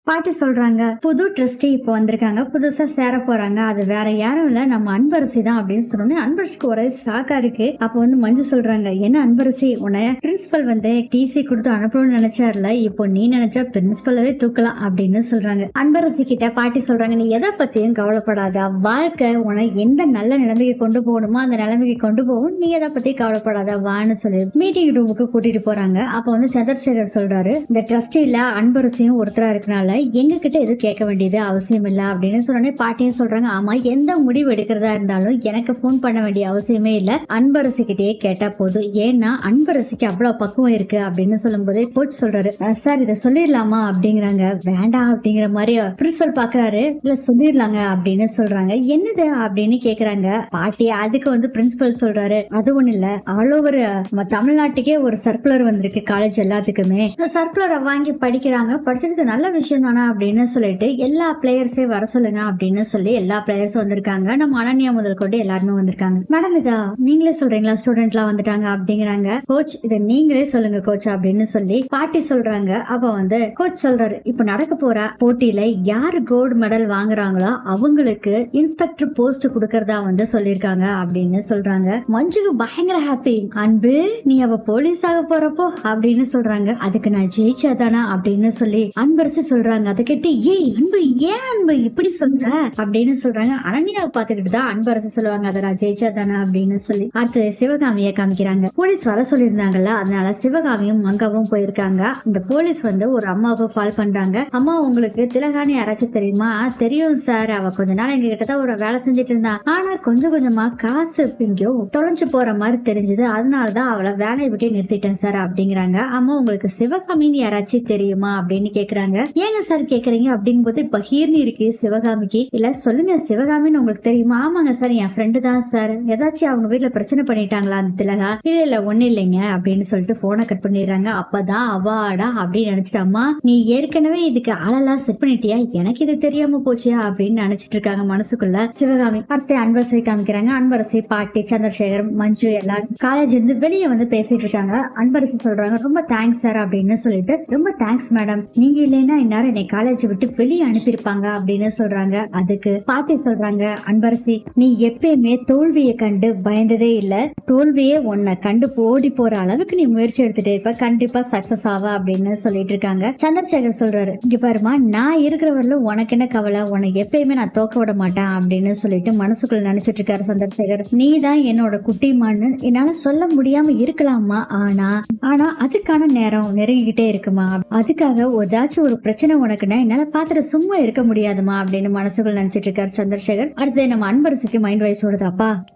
பாட்டி சொல்றாங்க, புது ட்ரஸ்டி இப்போ வந்திருக்காங்க, புதுசா சேர போறாங்க, அது வேற யாரும் இல்ல நம்ம அன்பரசி தான் அப்படின்னு சொன்னோன்னே அன்பரசிக்கு ஒரே ஷாக்கா இருக்கு. அப்ப வந்து மஞ்சு சொல்றாங்க, என்ன அன்பரசி, உன்னை பிரின்சிபல் வந்து டிசி கொடுத்து அனுப்பணும்னு நினைச்சாருல, இப்போ நீ நினைச்சா பிரின்சிபலவே தூக்கலாம் அப்படின்னு சொல்றாங்க. அன்பரசி கிட்ட பாட்டி சொல்றாங்க, நீ எதை பத்தியும் கவலைப்படாத, வாழ்க்கை உன எந்த நல்ல நிலைமைக்கு கொண்டு போகணுமோ அந்த நிலைமைக்கு கொண்டு போகும், நீ எதை பத்தி கவலைப்படாத வான்னு சொல்லி மீட்டிங் ரூமுக்கு கூட்டிட்டு போறாங்க. அப்ப வந்து சந்திரசேகர் சொல்றாரு, இந்த ட்ரஸ்டில அன்பரசியும் ஒருத்தரா இருக்கனால எங்க கிட்ட எதுவும் கேட்க வேண்டியது அவசியம் இல்ல அப்படின்னு சொன்னே பாட்டியும் சொல்றாங்க, ஆமா எந்த முடிவு எடுக்கிறதா இருந்தாலும் எனக்கு போன் பண்ண வேண்டிய அவசியமே இல்ல, அன்பரசி கிட்டே கேட்டா போதும், ஏன்னா அன்பரசிக்கு அவ்வளவு பக்குவம் இருக்கு அப்படின்னு சொல்லும் போதே கோச் சொல்றாரு, சார் இதை சொல்லிடலாமா அப்படிங்கிறாங்க. வேண்டாம் அப்படிங்கிற மாதிரி பிரின்சிபல் பாக்குறாரு. இல்ல சொல்லிடலாங்க அப்படின்னு சொல்றாங்க. என்னது அப்படின்னு கேக்குறாங்க பாட்டி. அதுக்கு வந்து பிரின்சிபல் சொல்றாரு, அது ஒண்ணு இல்ல, ஆல் ஓவர் தமிழ்நாட்டுக்கே ஒரு சர்க்குலர் வந்திருக்கு காலேஜ் எல்லாத்துக்குமே, இந்த சர்க்குலரை வாங்கி படிக்கிறாங்க, படிச்சது நல்ல விஷயம் தானா அப்படின்னு சொல்லிட்டு எல்லா பிளேயர்ஸே வர சொல்லுங்க அப்படின்னு சொல்லி எல்லா பிளேயர்ஸும் வந்திருக்காங்க. நம்ம அனன்யா முதல் கொண்டு எல்லாருமே வந்திருக்காங்க. மேடம் இதா நீங்களே சொல்றீங்களா, ஸ்டூடெண்ட் எல்லாம் வந்துட்டாங்க அப்படிங்கிறாங்க. கோச் இதை நீங்களே சொல்லுங்க கோச் அப்படின்னு சொல்லி பாட்டி சொல்றாங்க. அப்ப வந்து கோச் சொல்றாரு, இப்ப நடக்க போற போட்டியில யாரு கோல்டு மெடல் வாங்குறாங்களோ அவங்களுக்கு இன்ஸ்பெக்டர் போஸ்ட் கொடுக்கறதா வந்து சொல்லிருக்காங்க அப்படின்னு சொல்றாங்க. மஞ்சுக்கு பயங்கர ஹாப்பி, அன்பு நீ அவ போலீஸ் ஆக போறப்போ அப்படின்னு சொல்றாங்க. அதுக்கு நான் ஜெயிச்சாதானா அப்படின்னு சொல்லி அன்பரசி சொல்றாங்க. அதை கேட்டு ஏய் அன்பு, ஏன் அன்பு இப்படி சொல்ற அப்படின்னு சொல்றாங்க. அனன்யாவை பாத்துக்கிட்டு தான் அன்பரசி சொல்லுவாங்க, அதை நான் ஜெயிச்சாதானா அப்படின்னு சொல்லி. அடுத்து சிவகாமியை காமிக்கிறாங்க. போலீஸ் வர சொல்லியிருந்தாங்கல்ல, அதனால சிவகாமியும் மங்காவும் போயிருக்காங்க. இந்த போலீஸ் வந்து ஒரு அம்மாவுக்கு கால் பண்றாங்க. அம்மா உங்களுக்கு திலகானி யாராச்சும் தெரியுமா? தெரியும் சார், அவ கொஞ்ச நாள் எங்க கிட்டதான் ஒரு வேலை செஞ்சுட்டு இருந்தா, ஆனா கொஞ்சம் கொஞ்சமா காசு எங்கேயோ தொலைஞ்சு போற மாதிரி தெரிஞ்சது, அதனாலதான் அவளை வேலையை விட்டு நிறுத்திட்டேன் சார் அப்படிங்கிறாங்க. அம்மா உங்களுக்கு சிவகாமின்னு யாராச்சும் தெரியுமா அப்படின்னு கேக்குறாங்க. ஏங்க சார் கேக்குறீங்க அப்படிங்கும்போது பகீர்னு இருக்கு சிவகாமிக்கு. இல்ல சொல்லுங்க சிவகாமின்னு உங்களுக்கு தெரியுமா? ஆமாங்க சார், என் ஃப்ரெண்டு தான் சார், ஏதாச்சும் அவங்க வீட்டுல பிரச்சனை பண்ணிட்டாங்களா அந்த திலகா? இல்ல ஒண்ணு இல்லைங்க அப்படின்னு சொல்லிட்டு போனை கட் பண்ணிடுறாங்க. அப்பதான் அவாடா அப்படின்னு நினைச்சிட்டு, அம்மா நீ ஏற்கனவே இதுக்கு ஆளெல்லாம் செட் பண்ணிட்டியா, எனக்கு இது தெரியாம போச்சியா அப்படின்னு நினைச்சிட்டு இருக்காங்க மனசுக்குள்ள சிவகாமி. அடுத்து அன்பரசி காமிக்கிறாங்க. அன்பரசி, பாட்டி, சந்திரசேகர், மஞ்சு எல்லாரும் காலேஜ் இருந்து வெளியே வந்து பேசிட்டு இருக்காங்க. அன்பரசி சொல்றாங்க, ரொம்ப தேங்க்ஸ் சார் அப்படின்னு சொல்லிட்டு, ரொம்ப தேங்க்ஸ் மேடம், நீங்க இல்லைன்னா இந்நேரம் என்னை காலேஜ் விட்டு வெளியே அனுப்பியிருப்பாங்க அப்படின்னு சொல்றாங்க. அதுக்கு பாட்டி சொல்றாங்க, அன்பரசி நீ எப்பயுமே தோல்வியை கண்டு பயந்ததே இல்ல, தோல்வியே உன்னை கண்டு ஓடி போற அளவுக்கு நீ முயற்சி எடுத்துட்டே இருப்ப, கண்டிப்பா சக்சஸ் ஆவா அப்படின்னு சொல்லிட்டு இருக்காங்க. சந்திரசேகர் சொல்றாரு, இங்க பாருமா நான் இருக்கிறவர்களும் உனக்கு என்ன கவலை, உனக்கு எப்பயுமே நான் தோக்க விட மாட்டேன் அப்படின்னு சொல்லிட்டு மனசுக்குள்ள நினைச்சிட்டு இருக்காரு சந்திரசேகர். நீ தான் என்னோட குட்டிமான்னு என்னால சொல்ல முடியாம இருக்கலாமா, ஆனா அதுக்கான நேரம் நெருங்கிக்கிட்டே இருக்குமா, அதுக்காக ஏதாச்சும் ஒரு பிரச்சனை உனக்குன்னா என்னால பாத்துட்டு சும்மா இருக்க முடியாதுமா அப்படின்னு மனசுக்குள்ள நினைச்சிட்டு இருக்காரு சந்திரசேகர். அடுத்து நம்ம அன்பரசிக்கு மைண்ட் வைஸ் ஓடுது,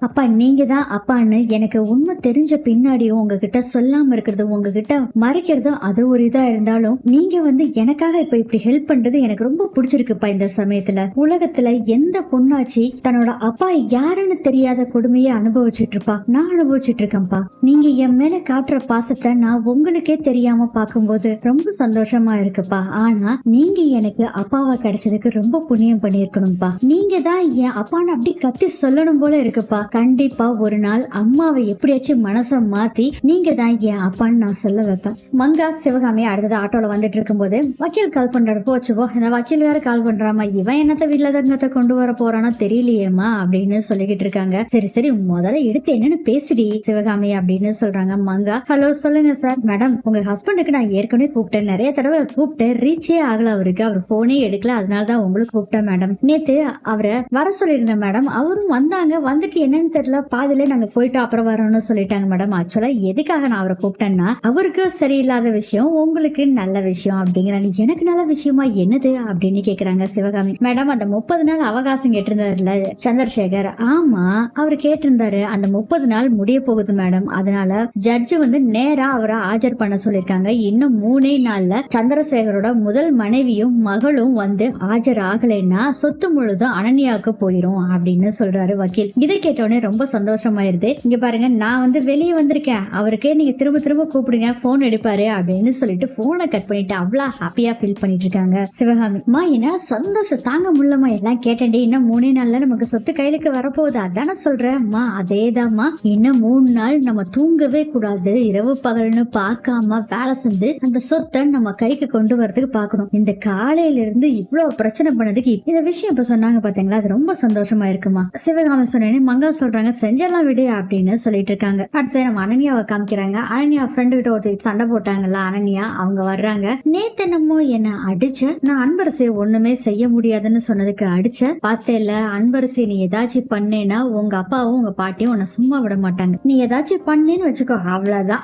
அப்பா நீங்க தான் அப்பான்னு எனக்கு உண்மை தெரிஞ்ச பின்னாடியும் உங்ககிட்ட சொல்லாம இருக்கிறதும் உங்ககிட்ட மறைக்கிறதும் அது ஒரு இதா இருந்தாலும், நீங்க வந்து எனக்காக இப்ப இப்படி ஹெல்ப் பண்றது எனக்கு ரொம்ப பிடிச்சிருக்குப்பா. இந்த சமயத்துல உலகத்துல எந்த பொண்ணாச்சி தன்னோட அப்பா யாருன்னு தெரியாத கொடுமையை அனுபவிச்சுட்டு இருப்பா, நான் அனுபவிச்சுட்டு இருக்கேன்ப்பா. நீங்க என் மேல காட்டுற பாசத்தை நான் உங்களுக்கே தெரியாம பாக்கும்போது ரொம்ப சந்தோஷமா இருக்குப்பா. ஆனா நீங்க எனக்கு அப்பாவா கிடைச்சதுக்கு ரொம்ப புண்ணியம் பண்ணிருக்கணும்பா. நீங்க தான் என் அப்பான்னு அப்படி கத்தி சொல்லணும் போல இருக்குப்பா. கண்டிப்பா ஒரு நாள் அம்மாவை எப்படியாச்சும் மனசை மாத்தி நீங்க தான் என் அப்பான்னு நான் சொல்ல வைப்பேன். மங்கா சிவகாமி அடுத்தது ஆட்டோல வந்துட்டு இருக்கும் போது வக்கீல் கால் பண்றாரு. போச்சுவோ இந்த வக்கீல் வேற கால் பண்றாமா, இவன் என்னத்த வீட்டுல தங்கத்தை கொண்டு வர போறானா தெரியலையேமா அப்படின்னு சொல்லிக்கிட்டு இருக்காங்க. சரி சரி முதல்ல எடுத்து என்னன்னு பேசிடி சிவகாமி அப்படின்னு சொல்றாங்க. மங்கா, ஹலோ சொல்லுங்க சார். மேடம் உங்க ஹஸ்பண்டுக்கு நான் ஏற்கனவே கூப்பிட்டேன், நிறைய தடவை கூப்பிட்டேன், ரீச்சே ஆகல அவருக்கு, அவர் போனே எடுக்கல, அதனாலதான் உங்களுக்கு கூப்பிட்டேன் மேடம். நேத்து அவரை வர சொல்லியிருந்தேன் மேடம், அவரும் வந்தாங்க, வந்துட்டு என்னன்னு தெரியல பாதியில நாங்க போயிட்டு அப்புறம் வரோம்னு சொல்லிட்டாங்க மேடம். ஆக்சுவலா எதுக்காக நான் அவரை கூப்பிட்டேன்னா அவருக்கு சரியில்லாத விஷயம் உங்களுக்கு நல்ல விஷயம் அப்படிங்கிறாங்க. எனக்கு நல்ல விஷயமா என்னது அப்படின்னு கேக்குறாங்க சிவகாமி. மேடம் அந்த 30 நாள் அவகாசம் கேட்டிருந்தாருல சந்திரசேகர், ஆமா அவர் கேட்டிருந்தாரு, அந்த 30 நாள் முடிய போகுது மேடம், அதனால ஜட்ஜு வந்து நேரா அவரை ஆஜர் பண்ண சொல்லிருக்காங்க. இன்னும் 3 நாள்ல சந்திரசேகரோட முதல் மனைவியும் மகளும் வந்து ஆஜர் ஆகலைன்னா சொத்து முழுதும் அனன்யாவுக்கு போயிரும் அப்படின்னு சொல்றாரு வக்கீல். இதை கேட்டோடனே ரொம்ப சந்தோஷமாயிருது. இங்க பாருங்க நான் வந்து வெளியே வந்திருக்கேன், அவருக்கே நீங்க திரும்ப திரும்ப கூப்பிடுங்க, போன் எடுப்பாரு அப்படின்னு சொல்லிட்டு போனை கட் பண்ணிட்டு அவ்வளவு ஹாப்பியா ஃபீல் பண்ணிட்டு இருக்காங்க சிவகாமி. மா என்ன சந்தோஷம் தாங்க முடியலமா, எல்லாம் கேட்டேன், இன்னும் 3 நாள்ல நமக்கு சொத்து கையிலுக்கு வரப்போகுது, அதான சொல்றேன்மா. அதேதாம்மா, இன்னும் 3 நாள் நம்ம தூங்கவே கூடாது, இரவு பகல்னு பார்க்காம வேலை செஞ்சு அந்த சொத்தை நம்ம கைக்கு கொண்டு வரதுக்கு பாக்கணும். இந்த காலையில இருந்து இவ்வளவு பிரச்சனை பண்ணதுக்கு இந்த விஷயம் இப்ப சொன்னாங்க பாத்தீங்களா, அது ரொம்ப சந்தோஷமா இருக்குமா. சிவகாமி சொன்னேன்னு மங்கா சொல்றாங்க செஞ்செல்லாம் விடு அப்படின்னு சொல்லிட்டு இருக்காங்க. அடுத்து நம்ம அனன்யாவை காமிக்கிறாங்க. அனன்யா ஃப்ரெண்டு கிட்ட ஒருத்தர் சண்டை போட்டாங்கல்ல அனன்யா, அவங்க வர்றாங்க. நேத்து என்னமோ என்ன அடிச்ச, நான் அன்பரசி ஒண்ணுமே செய்ய முடியாதுன்னு சொன்னதுக்கு அடிச்ச பார்த்தேல. அன்பரசி நீ ஏதாச்சும் பண்ணேன்னா உங்க அப்பாவும் உங்க பாட்டியும் உன்னை சும்மா விட மாட்டாங்க. நீ ஏதாச்சும் பண்ணேன்னு வச்சுக்கோ, அவ்வளவுதான்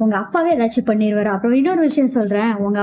உங்க அப்பாவே ஏதாச்சும் பண்ணிடுவாரு. அப்புறம் இன்னொரு விஷயம் சொல்றேன், உங்க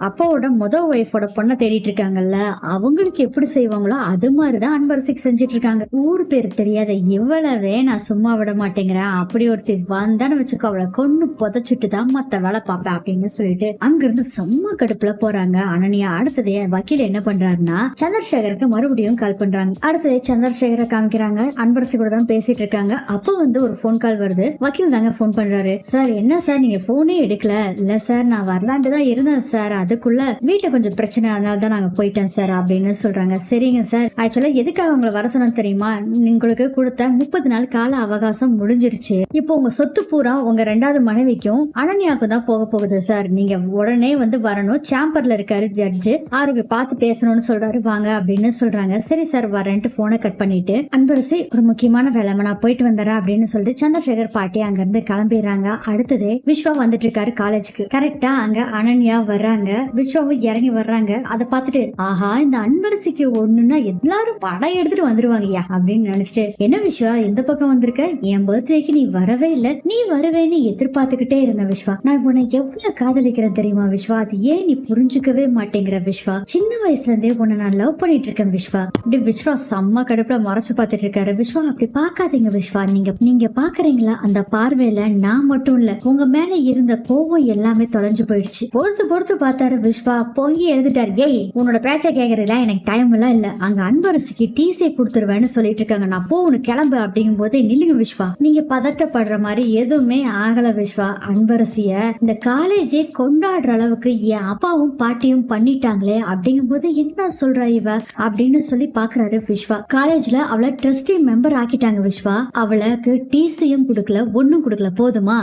அப்பாவோட முதல் ஒய்ஃபோட பொண்ணை தேடிட்டு இருக்காங்கல்ல, அவங்களுக்கு எப்படி செய்வாங்களோ அது மாதிரிதான் அன்பரசிக்கு செஞ்சிட்டு இருக்காங்க. ஊர் பேர் தெரியாத இவ்வளவே நான் சும்மா விட மாட்டேங்கிறேன். அப்படி ஒருத்தர் வந்தான்னு வச்சுக்கோ, அவளை கொன்னு புதைச்சிட்டு தான் மத்த வேலை பார்ப்பேன் அப்படின்னு சொல்லிட்டு அங்கிருந்து செம்ம கடுப்புல போறாங்க அனன்யா. அடுத்ததே வக்கீல் என்ன பண்றாருன்னா சந்திரசேகருக்கு மறுபடியும் கால் பண்றாங்க. அடுத்தது சந்திரசேகரை காமிக்கிறாங்க. அன்பரசி கூட தான் பேசிட்டு இருக்காங்க. அப்ப ஒரு போன் கால் வருது. வக்கீல் தாங்க போன் பண்றாரு. சார் என்ன சார் நீங்க போனே எடுக்கல? இல்ல சார் நான் வரலான்ட்டு தான் இருந்தேன் சார், அதுக்குள்ள வீட்டுல கொஞ்சம் பிரச்சனை, அதனால தான் நாங்க போயிட்டேன் சார் அப்படின்னு சொல்றாங்க. சரிங்க சார், ஆக்சுவலா எதுக்காக உங்களை வர சொன்னு தெரியுமா? உங்களுக்கு கொடுத்த 30 நாள் கால அவகாசம் முடிஞ்சிருச்சு. இப்போ உங்க சொத்து பூரா உங்க 2வது மனைவிக்கும் அனன்யாவுக்கும் தான் போக போகுது சார். நீங்க உடனே வரணும். சாம்பர்ல இருக்காரு ஜட்ஜு, அவருக்கு பார்த்து பேசணும்னு சொல்றாரு, வாங்க அப்படின்னு சொல்றாங்க. சரி சார் வரேன்ட்டு போனை கட் பண்ணிட்டு அன்பரசி ஒரு முக்கியமான வேலை நான் போயிட்டு வந்துறேன் அப்படின்னு சொல்லிட்டு சந்திரசேகர் பாட்டி அங்க இருந்து கிளம்பிடுறாங்க. அடுத்தது விஸ்வா வந்துட்டு இருக்காரு காலேஜுக்கு. கரெக்டா அங்க அனன்யா வர்றாங்க. விஸ்வாவும் இறங்கி வர்றாங்க. அதை பார்த்துட்டு ஆஹா இந்த அன்பரசிக்கு ஒண்ணுன்னா எல்லாரும் படம் எடுத்துட்டு வந்துருவாங்கய்யா அப்படின்னு நினைச்சிட்டு, என்ன விஸ்வா இந்த பக்கம் வந்திருக்க? என் பர்த்டேக்கு நீ வரவே இல்ல, நீ வருவேன்னு எதிர்பார்த்துக்கிட்டே இருந்த விஸ்வா. நான் உன்னை எவ்வளவு காதலிக்கிறேன் தெரியுமா விஸ்வா, அது ஏன் நீ புரிஞ்சுக்கவே மாட்டேங்கிற விஸ்வா. சின்ன வயசுல இருந்தே உன்னை நான் லவ் பண்ணிட்டு இருக்கேன் விஸ்வா. இப்படி விஸ்வா செம்ம கடுப்புல மறைச்சு பார்த்துட்டு இருக்காரு. விஸ்வா அப்படி பாக்காதீங்க விஸ்வா, நீங்க பாக்குறீங்களா அந்த பார்வையில நான் மட்டும் இல்ல உங்க மேல இருந்த கோவம் எல்லாமே தொலைஞ்சு போயிடுச்சு. பொறுத்து பார்த்தாரு விஸ்வா, பொங்கி எழுதிட்டாரு. ஏய் உன்னோட பேச்ச கேக்குறதுல எனக்கு டைம் எல்லாம் இல்ல, அங்க அன்பரசிக்கு டிசி கொடுத்துருவேன்னு சொல்லிட்டு இருக்காங்க, நான் போகணும் கிளம்பு அப்படிங்கும் போது நில்லுங்க விஸ்வா, நீங்க பதட்டப்படுற மாதிரி எதுவுமே ஆகல விஸ்வா. அன்பரசிய இந்த காலேஜே கொண்டாடுற அளவுக்கு என் அப்பாவும் பாட்டியும் பண்ணிட்டாங்களே அப்படிங்கும் போது என்ன சொல்றா இவ அப்படின்னு சொல்லி பாக்குறாரு விஸ்வா. காலேஜ்ல அவளை ட்ரஸ்டி மெம்பர் ஆக்கிட்டாங்க விஸ்வா. அவளுக்கு டிசியும் கொடுக்கல, ஒன்னும் கொடுக்கல, போதுமா?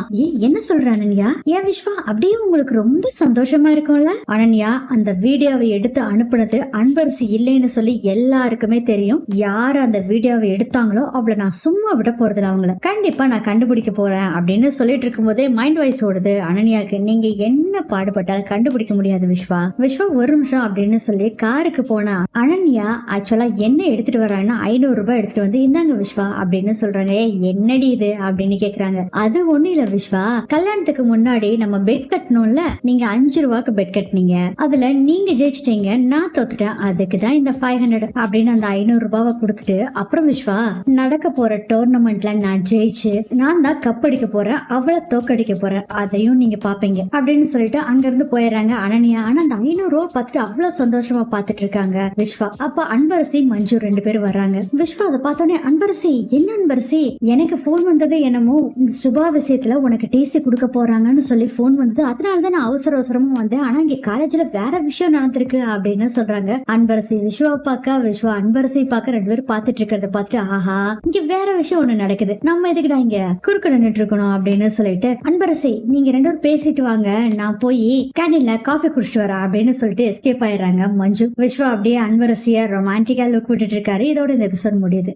என்ன சொல்ற அனன்யா? ஏன் விஸ்வா அப்படியே உங்களுக்கு ரொம்ப சந்தோஷமா இருக்கும்ல? அனன்யா அந்த வீடியோவை எடுத்து அனுப்புனது அன்பரசி இல்லைன்னு சொல்லி எல்லாருக்குமே தெரியும். யார் அந்த வீடியோவை எடுத்தாங்களோ அவளை நான் சும்மா விட போறதுல அவங்கள கண்டிப்பா நான் கண்டுபிடிக்க போறேன் அப்படின்னு சொல்லிட்டு இருக்கும் போதே மைண்ட் வாய்ஸ் ஓடுது அனன்யாக்கு. நீங்க என்ன பாடுபட்டாலும் கண்டுபிடிக்க முடியாது விஸ்வா. விஸ்வா ஒரு நிமிஷம் அப்படின்னு சொல்லி காருக்கு போனா அனன்யா ஆக்சுவலா என்ன எடுத்துட்டு வராங்கன்னா 500 ரூபாய் எடுத்துட்டு வந்து இந்தாங்க விஸ்வா அப்படின்னு சொல்றாங்க. என்னடி இது அப்படின்னு கேக்குறாங்க. அது ஒண்ணு இல்ல விஸ்வா, கல்யாணத்துக்கு முன்னாடி நம்ம பெட் கட்டணும்ல, நீங்க 5 ரூபாய்க்கு பெட் கட்டினீங்க, அதுல நீங்க ஜெயிச்சிட்டீங்க, நான் தோத்துட்டேன், அதுக்குதான் இந்த 500 அப்படின்னு அந்த 500 ரூபாவை கொடுத்துட்டு, அப்புறம் விஸ்வா நடக்க போற டோர்னமெண்ட்ல நான் ஜெயிச்சு நான் தான் கப் அடிக்க போறேன், அவளை தோக்கடிக்க போறேன், அதையும் நீங்க பாப்பீங்க அப்படின்னு சொல்லிட்டு அங்க இருந்து போயிடுறாங்க அனன்யா. ஆனா அந்த 500 ரூபாய் பார்த்துட்டு அவ்வளவு சந்தோஷமா பாத்துட்டு இருக்காங்க விஸ்வா. அப்ப அன்பரசி மஞ்சு 2 பேரும் வர்றாங்க. விஸ்வா அதை பார்த்தோன்னே அன்பரசி என்ன அன்பரசி எனக்கு போன் வந்தது, என்னமோ சுபா விஷயத்துல உனக்கு டிசி கொடுக்க போறாங்கன்னு சொல்லி போன் வந்தது, அதனாலதான் நான் அவசரமா வந்தேன், ஆனா இங்க காலேஜ்ல வேற விஷயம் நடந்திருக்கு அப்படின்னு சொல்றாங்க. அன்பரசி விஸ்வா பாக்க, விஸ்வா அன்பரசி பாக்க 2 பேரும் பாத்துட்டு இருக்கிறத பார்த்துட்டு ஆஹா இங்க வேற விஷயம் ஒண்ணு நடக்குது, நம்ம எதுக்குடா இங்க குறுக்க நின்னுட்டு இருக்கணும் அப்படின்னு சொல்லிட்டு அன்பரசி நீங்க 2 பேரும் பேசிட்டு வாங்க, நான் போய் கேண்டீன்ல காஃபி குடிச்சிட்டு வரேன் அப்படின்னு சொல்லிட்டு எஸ்கேப் ஆயிடுறாங்க மஞ்சு. விஸ்வா அப்படியே அன்பரசிய ரொமான்டிக்கா லுக் விட்டுட்டு இருக்காரு. இதோட இந்த எபிசோட் முடியுது.